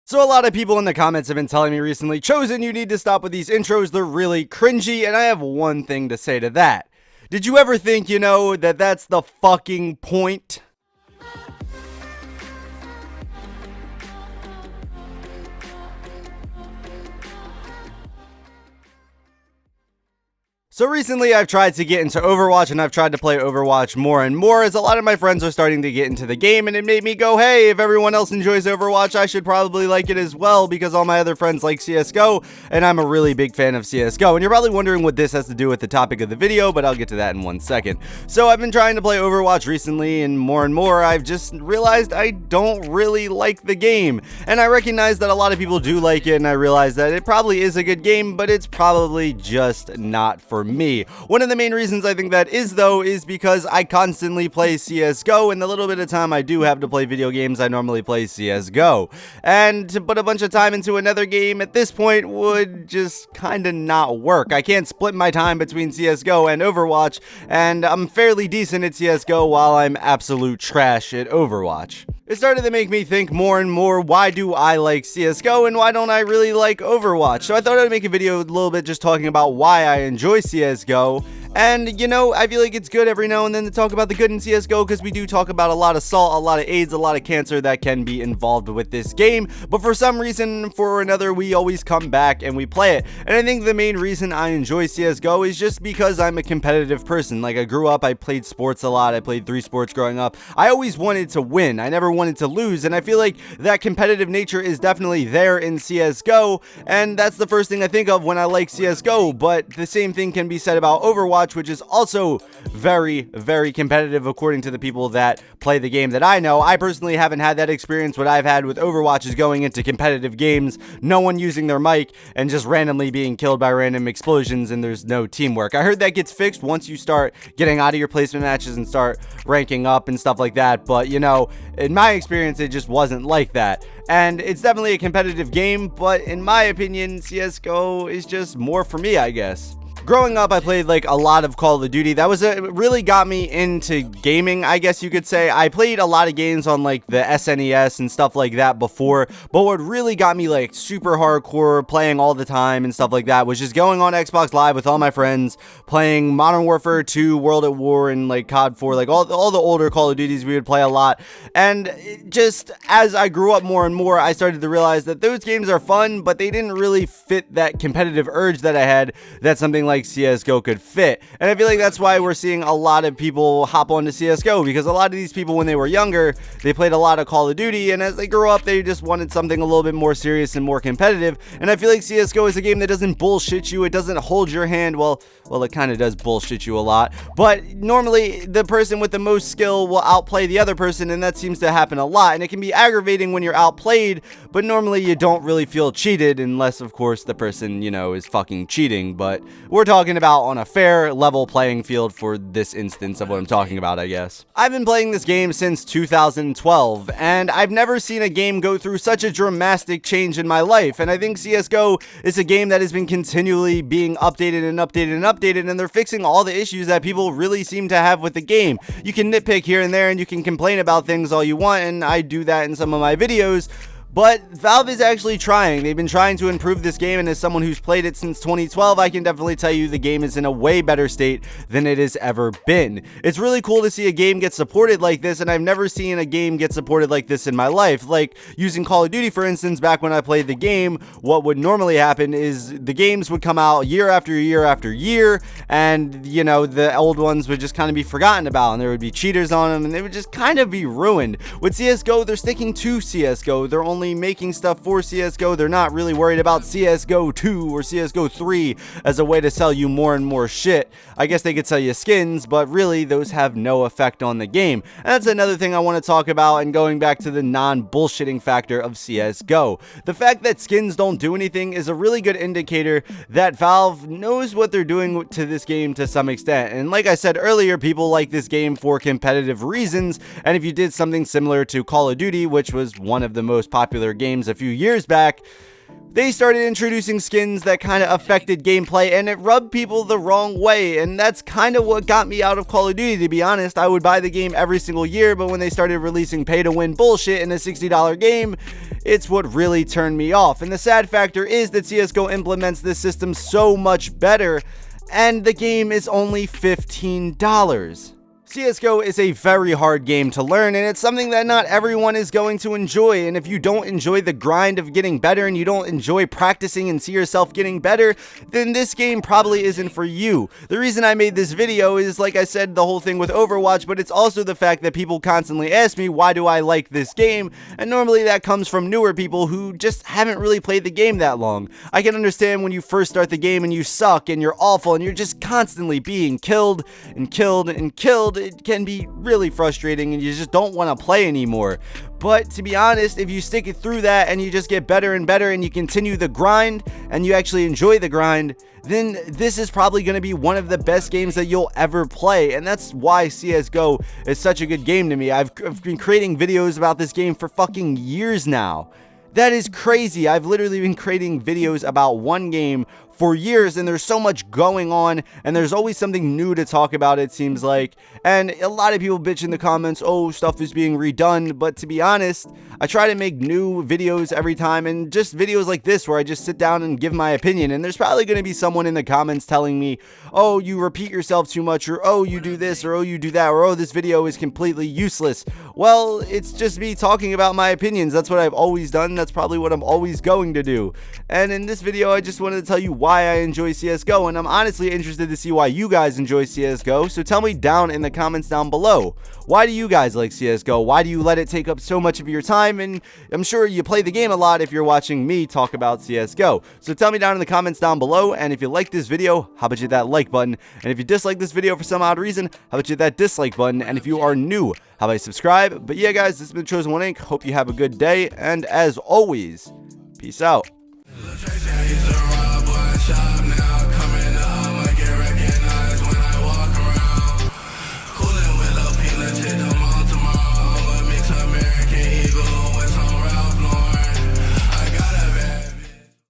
So a lot of people in the comments have been telling me recently, Chosen, you need to stop with these intros, they're really cringy, and I have one thing to say to that. Did you ever think, that that's the fucking point? So recently I've tried to get into Overwatch, and I've tried to play Overwatch more and more as a lot of my friends are starting to get into the game, and it made me go, hey, if everyone else enjoys Overwatch, I should probably like it as well because all my other friends like CSGO, and I'm a really big fan of CSGO. And you're probably wondering what this has to do with the topic of the video, but I'll get to that in 1 second. So I've been trying to play Overwatch recently, and more I've just realized I don't really like the game. And I recognize that a lot of people do like it, and I realize that it probably is a good game, but it's probably just not for me. One of the main reasons I think that is, though, is because I constantly play CSGO, and the little bit of time I do have to play video games, I normally play CSGO. And to put a bunch of time into another game at this point would just kinda not work. I can't split my time between CSGO and Overwatch, and I'm fairly decent at CSGO while I'm absolute trash at Overwatch. It started to make me think more and more, why do I like CSGO and why don't I really like Overwatch? So I thought I'd make a video a little bit just talking about why I enjoy CSGO. And, I feel like it's good every now and then to talk about the good in CSGO because we do talk about a lot of salt, a lot of AIDS, a lot of cancer that can be involved with this game. But for some reason or another, we always come back and we play it. And I think the main reason I enjoy CSGO is just because I'm a competitive person. Like, I grew up, I played sports a lot. I played 3 sports growing up. I always wanted to win. I never wanted to lose. And I feel like that competitive nature is definitely there in CSGO. And that's the first thing I think of when I like CSGO. But the same thing can be said about Overwatch, which is also very competitive according to the people that play the game that I know. I personally haven't had that experience. What I've had with Overwatch is going into competitive games, no one using their mic, and just randomly being killed by random explosions, and there's no teamwork. I heard that gets fixed once you start getting out of your placement matches and start ranking up and stuff like that, but in my experience, it just wasn't like that. And it's definitely a competitive game, but in my opinion, CSGO is just more for me, I guess. Growing up, I played like a lot of Call of Duty. That was it really got me into gaming, I guess you could say. I played a lot of games on like the SNES and stuff like that before, but what really got me like super hardcore, playing all the time and stuff like that, was just going on Xbox Live with all my friends, playing Modern Warfare 2, World at War, and like COD 4, like all the older Call of Duties we would play a lot. And just as I grew up more and more, I started to realize that those games are fun, but they didn't really fit that competitive urge that I had that something like CSGO could fit. And I feel like that's why we're seeing a lot of people hop onto CSGO, because a lot of these people, when they were younger, they played a lot of Call of Duty, and as they grew up, they just wanted something a little bit more serious and more competitive. And I feel like CSGO is a game that doesn't bullshit you. It doesn't hold your hand. Well, it kind of does bullshit you a lot, but normally the person with the most skill will outplay the other person, and that seems to happen a lot. And it can be aggravating when you're outplayed, but normally you don't really feel cheated unless, of course, the person, is fucking cheating. But we're talking about on a fair level playing field for this instance of what I'm talking about, I guess. I've been playing this game since 2012, and I've never seen a game go through such a dramatic change in my life. And I think CSGO is a game that has been continually being updated and updated and updated, and they're fixing all the issues that people really seem to have with the game. You can nitpick here and there, and you can complain about things all you want, and I do that in some of my videos. But Valve is actually trying. They've been trying to improve this game, and as someone who's played it since 2012, I can definitely tell you the game is in a way better state than it has ever been. It's really cool to see a game get supported like this, and I've never seen a game get supported like this in my life. Like, using Call of Duty, for instance, back when I played the game, what would normally happen is the games would come out year after year after year, and, the old ones would just kind of be forgotten about, and there would be cheaters on them, and they would just kind of be ruined. With CSGO, they're sticking to CSGO. They're only making stuff for CSGO. They're not really worried about CSGO 2 or CSGO 3 as a way to sell you more and more shit. I guess they could sell you skins, but really those have no effect on the game. And that's another thing I want to talk about, and going back to the non-bullshitting factor of CSGO. The fact that skins don't do anything is a really good indicator that Valve knows what they're doing to this game to some extent. And like I said earlier, people like this game for competitive reasons, and if you did something similar to Call of Duty, which was one of the most popular popular games a few years back, they started introducing skins that kind of affected gameplay, and it rubbed people the wrong way, and that's kind of what got me out of Call of Duty, to be honest. I would buy the game every single year, but when they started releasing pay-to-win bullshit in a $60 game, it's what really turned me off. And the sad factor is that CSGO implements this system so much better, and the game is only $15. CSGO is a very hard game to learn, and it's something that not everyone is going to enjoy, and if you don't enjoy the grind of getting better and you don't enjoy practicing and see yourself getting better, then this game probably isn't for you. The reason I made this video is, like I said, the whole thing with Overwatch, but it's also the fact that people constantly ask me, why do I like this game? And normally that comes from newer people who just haven't really played the game that long. I can understand when you first start the game and you suck and you're awful and you're just constantly being killed and killed and killed. It can be really frustrating and you just don't want to play anymore. But to be honest, if you stick it through that and you just get better and better and you continue the grind and you actually enjoy the grind, then this is probably going to be one of the best games that you'll ever play. And that's why CSGO is such a good game to me. I've been creating videos about this game for fucking years now. That is crazy. I've literally been creating videos about one game for years, and there's so much going on, and there's always something new to talk about, it seems like. And a lot of people bitch in the comments, oh, stuff is being redone, but to be honest, I try to make new videos every time, and just videos like this where I just sit down and give my opinion, and there's probably going to be someone in the comments telling me, oh, you repeat yourself too much, or oh, you do this, or oh, you do that, or oh, this video is completely useless. Well, it's just me talking about my opinions. That's what I've always done. That's probably what I'm always going to do. And in this video, I just wanted to tell you why I enjoy CSGO, and I'm honestly interested to see why you guys enjoy CSGO, so tell me down in the comments down below. Why do you guys like CSGO? Why do you let it take up so much of your time? And I'm sure you play the game a lot if you're watching me talk about CSGO. So tell me down in the comments down below, and if you like this video, how about you hit that like button? And if you dislike this video for some odd reason, how about you hit that dislike button? And if you are new, how about you subscribe? But yeah, guys, this has been Chosen One Inc. Hope you have a good day, and as always, peace out.